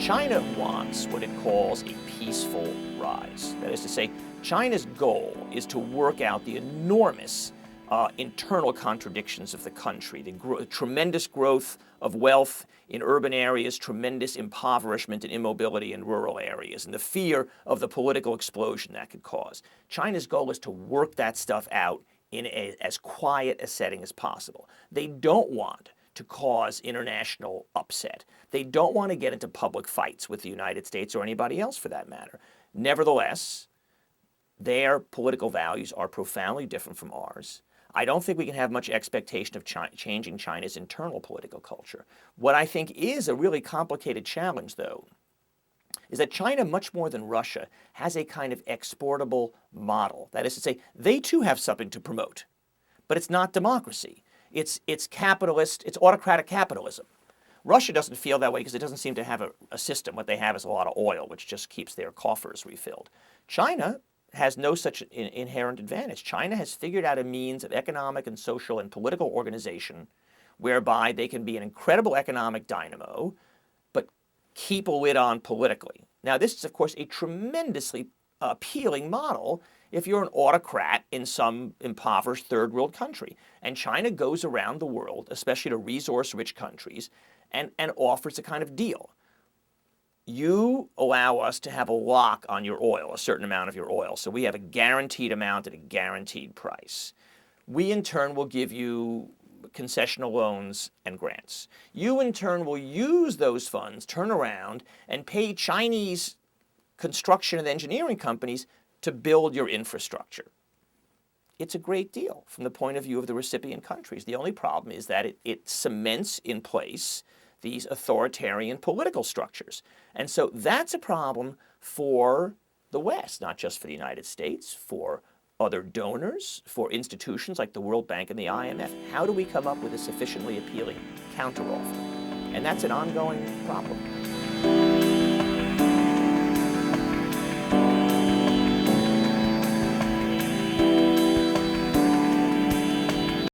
China wants what it calls a peaceful rise. That is to say, China's goal is to work out the enormous internal contradictions of the country, the tremendous growth of wealth in urban areas, tremendous impoverishment and immobility in rural areas, and the fear of the political explosion that could cause. China's goal is to work that stuff out in as quiet a setting as possible. They don't want to cause international upset. They don't want to get into public fights with the United States or anybody else for that matter. Nevertheless, their political values are profoundly different from ours. I don't think we can have much expectation of changing China's internal political culture. What I think is a really complicated challenge, though, is that China, much more than Russia, has a kind of exportable model. That is to say, they too have something to promote, but it's not democracy. It's capitalist, it's autocratic capitalism. Russia doesn't feel that way because it doesn't seem to have a system. What they have is a lot of oil, which just keeps their coffers refilled. China has no such inherent advantage. China has figured out a means of economic and social and political organization whereby they can be an incredible economic dynamo, but keep a lid on politically. Now, this is, of course, a tremendously appealing model if you're an autocrat in some impoverished third world country. And China goes around the world, especially to resource-rich countries, and offers a kind of deal. You allow us to have a lock on your oil, a certain amount of your oil. So we have a guaranteed amount at a guaranteed price. We, in turn, will give you concessional loans and grants. You, in turn, will use those funds, turn around, and pay Chinese construction and engineering companies to build your infrastructure. It's a great deal from the point of view of the recipient countries. The only problem is that it cements in place these authoritarian political structures. And so that's a problem for the West, not just for the United States, for other donors, for institutions like the World Bank and the IMF. How do we come up with a sufficiently appealing counteroffer? And that's an ongoing problem.